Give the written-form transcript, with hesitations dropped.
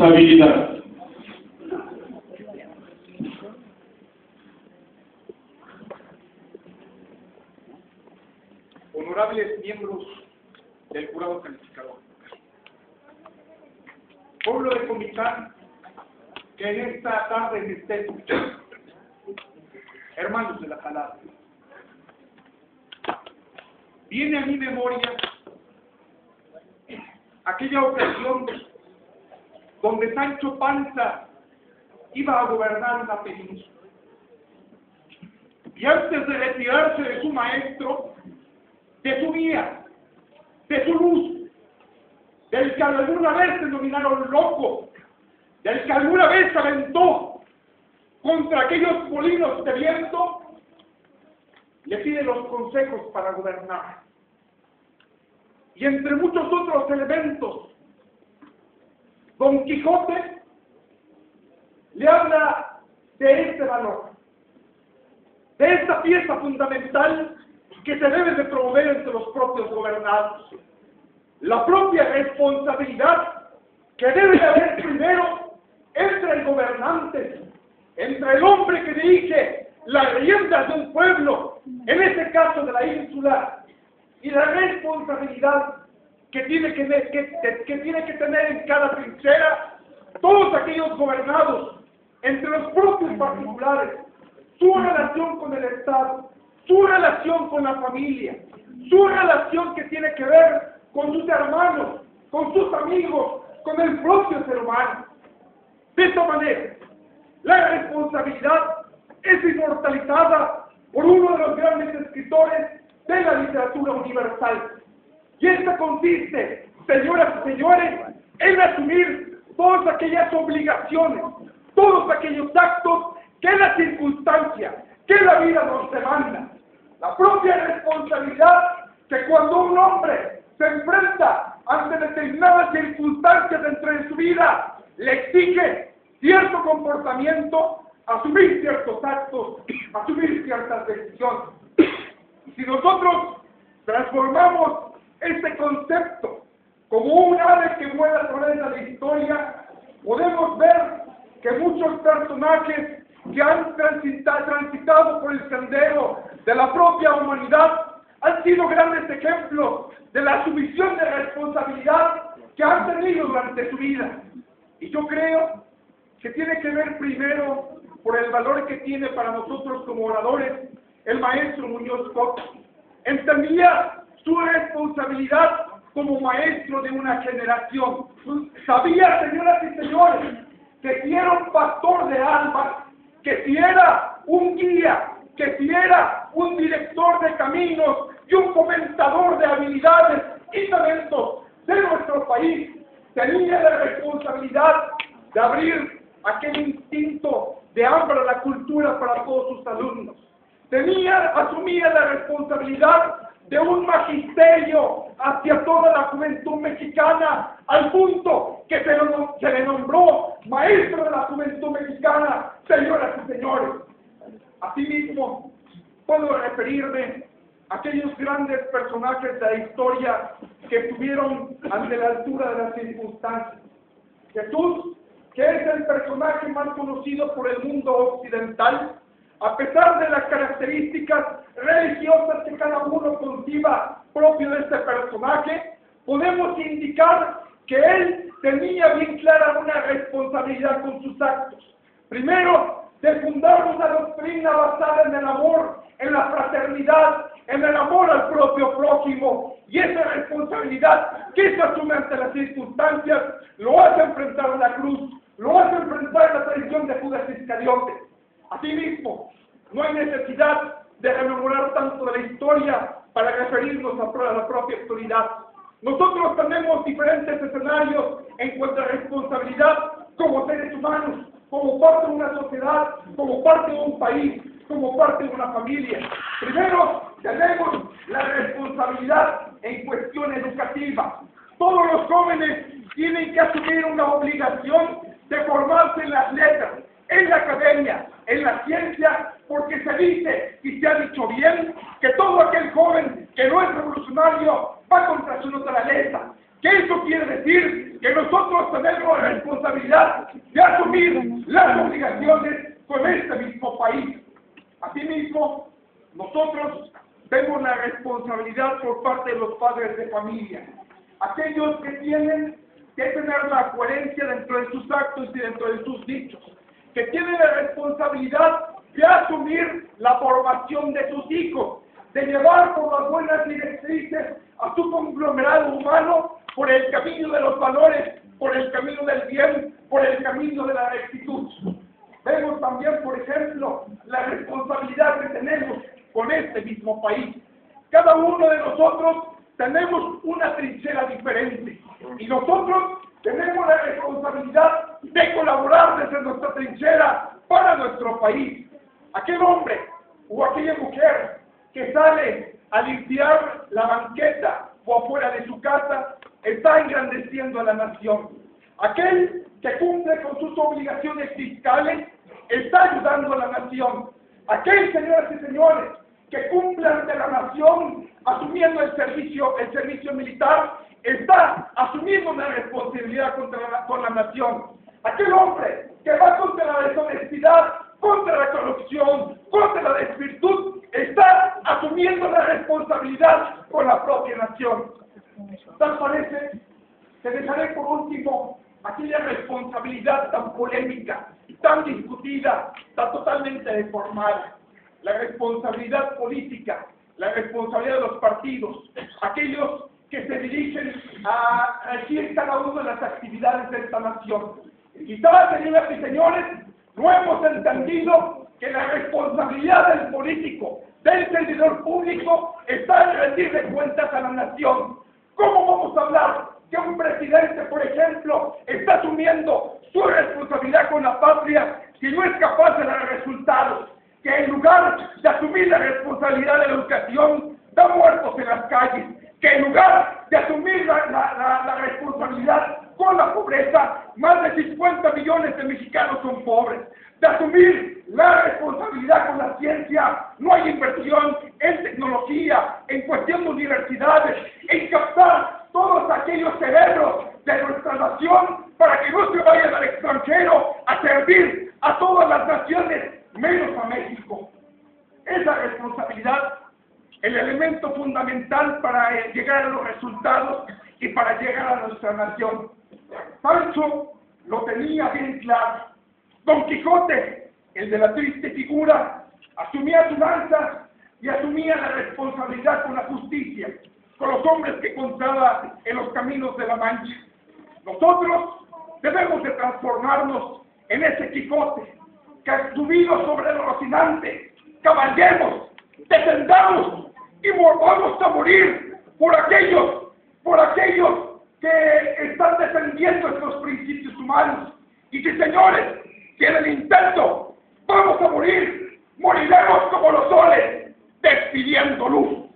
responsabilidad. Honorables miembros del jurado calificador, pueblo de Comitán, que en esta tarde me esté escuchando, hermanos de la Jalada, viene a mi memoria aquella ocasión donde Sancho Panza iba a gobernar una península. Y antes de retirarse de su maestro, de su guía, de su luz, del que alguna vez se denominaron loco, del que alguna vez se aventó contra aquellos molinos de viento, le pide los consejos para gobernar. Y entre muchos otros elementos, Don Quijote le habla de este valor, de esta pieza fundamental que se debe de promover entre los propios gobernados, la propia responsabilidad que debe de haber primero entre el gobernante, entre el hombre que dirige las riendas de un pueblo, en este caso de la ínsula, y la responsabilidad que tiene que tener en cada trinchera todos aquellos gobernados, entre los propios particulares, su relación con el Estado, su relación con la familia, su relación que tiene que ver con sus hermanos, con sus amigos, con el propio ser humano. De esta manera, la responsabilidad es inmortalizada por uno de los grandes escritores de la literatura universal. Y esta consiste, señoras y señores, en asumir todas aquellas obligaciones, todos aquellos actos que la circunstancia, que la vida nos demanda. La propia responsabilidad que cuando un hombre se enfrenta ante determinadas circunstancias dentro de su vida, le exige cierto comportamiento, asumir ciertos actos, asumir ciertas decisiones. Y si nosotros transformamos este concepto como un ave que vuela a través de la historia, podemos ver que muchos personajes que han transitado por el sendero de la propia humanidad han sido grandes ejemplos de la sumisión de responsabilidad que han tenido durante su vida. Y yo creo que tiene que ver primero por el valor que tiene para nosotros como oradores el maestro Muñoz Cotta. Entendía su responsabilidad como maestro de una generación. Sabía, señoras y señores, que si era un pastor de almas, que si era un guía, que si era un director de caminos y un fomentador de habilidades y talentos de nuestro país, tenía la responsabilidad de abrir aquel instinto de hambre a la cultura para todos sus alumnos. Asumía la responsabilidad de un magisterio hacia toda la juventud mexicana, al punto que se le nombró maestro de la juventud mexicana, señoras y señores. Asimismo, puedo referirme a aquellos grandes personajes de la historia que estuvieron ante la altura de las circunstancias. Jesús, que es el personaje más conocido por el mundo occidental, a pesar de las características religiosas que cada uno conciba propio de este personaje, podemos indicar que él tenía bien clara una responsabilidad con sus actos. Primero, de fundar una doctrina basada en el amor, en la fraternidad, en el amor al propio prójimo, y esa responsabilidad que se asume ante las circunstancias lo hace enfrentar a la cruz, lo hace enfrentar a la traición de Judas Iscariote. Asimismo, no hay necesidad de rememorar tanto de la historia para referirnos a la propia actualidad. Nosotros tenemos diferentes escenarios en cuanto a responsabilidad como seres humanos, como parte de una sociedad, como parte de un país, como parte de una familia. Primero, tenemos la responsabilidad en cuestión educativa. Todos los jóvenes tienen que asumir una obligación de formarse en las letras, en la academia, en la ciencia, porque se dice, y se ha dicho bien, que todo aquel joven que no es revolucionario va contra su naturaleza. ¿Qué eso quiere decir? Que nosotros tenemos la responsabilidad de asumir las obligaciones con este mismo país. Asimismo, nosotros tenemos la responsabilidad por parte de los padres de familia, aquellos que tienen que tener la coherencia dentro de sus actos y dentro de sus dichos, que tienen la responsabilidad de asumir la formación de sus hijos, de llevar por las buenas directrices a su conglomerado humano por el camino de los valores, por el camino del bien, por el camino de la rectitud. Vemos también, por ejemplo, la responsabilidad que tenemos con este mismo país. Cada uno de nosotros tenemos una trinchera diferente y nosotros tenemos la responsabilidad de colaborar desde nuestra trinchera para nuestro país. Aquel hombre o aquella mujer que sale a limpiar la banqueta o afuera de su casa está engrandeciendo a la nación. Aquel que cumple con sus obligaciones fiscales está ayudando a la nación. Aquel, señoras y señores, que cumple ante la nación asumiendo el servicio militar, está asumiendo una responsabilidad con la nación. Aquel hombre que va contra la deshonestidad, contra la corrupción, contra la desvirtud, está asumiendo la responsabilidad con la propia nación. Tal parece que dejaré por último aquella responsabilidad tan polémica, tan discutida, tan totalmente deformada. La responsabilidad política, la responsabilidad de los partidos, aquellos que se dirigen a regir cada una de las actividades de esta nación. Quizás, señoras y señores, no hemos entendido que la responsabilidad del político, del servidor público, está en rendirle cuentas a la nación. ¿Cómo vamos a hablar que un presidente, por ejemplo, está asumiendo su responsabilidad con la patria si no es capaz de dar resultados? Que en lugar de asumir la responsabilidad de la educación, da muertos en las calles. Que en lugar de asumir la responsabilidad con la pobreza, más de 50 millones de mexicanos son pobres. De asumir la responsabilidad con la ciencia, no hay inversión en tecnología, en cuestión de universidades, en captar todos aquellos cerebros de nuestra nación para que no se vayan al extranjero a servir a todas las naciones, menos a México. Esa responsabilidad, el elemento fundamental para llegar a los resultados y para llegar a nuestra nación. Sancho lo tenía bien claro. Don Quijote, el de la triste figura, asumía su lanza y asumía la responsabilidad con la justicia, con los hombres que encontraba en los caminos de la Mancha. Nosotros debemos de transformarnos en ese Quijote, que subido sobre el Rocinante, cabalguemos, descendamos y volvamos a morir por aquellos que están defendiendo estos principios humanos. Y que, señores, que en el intento vamos a morir, moriremos como los soles, despidiendo luz.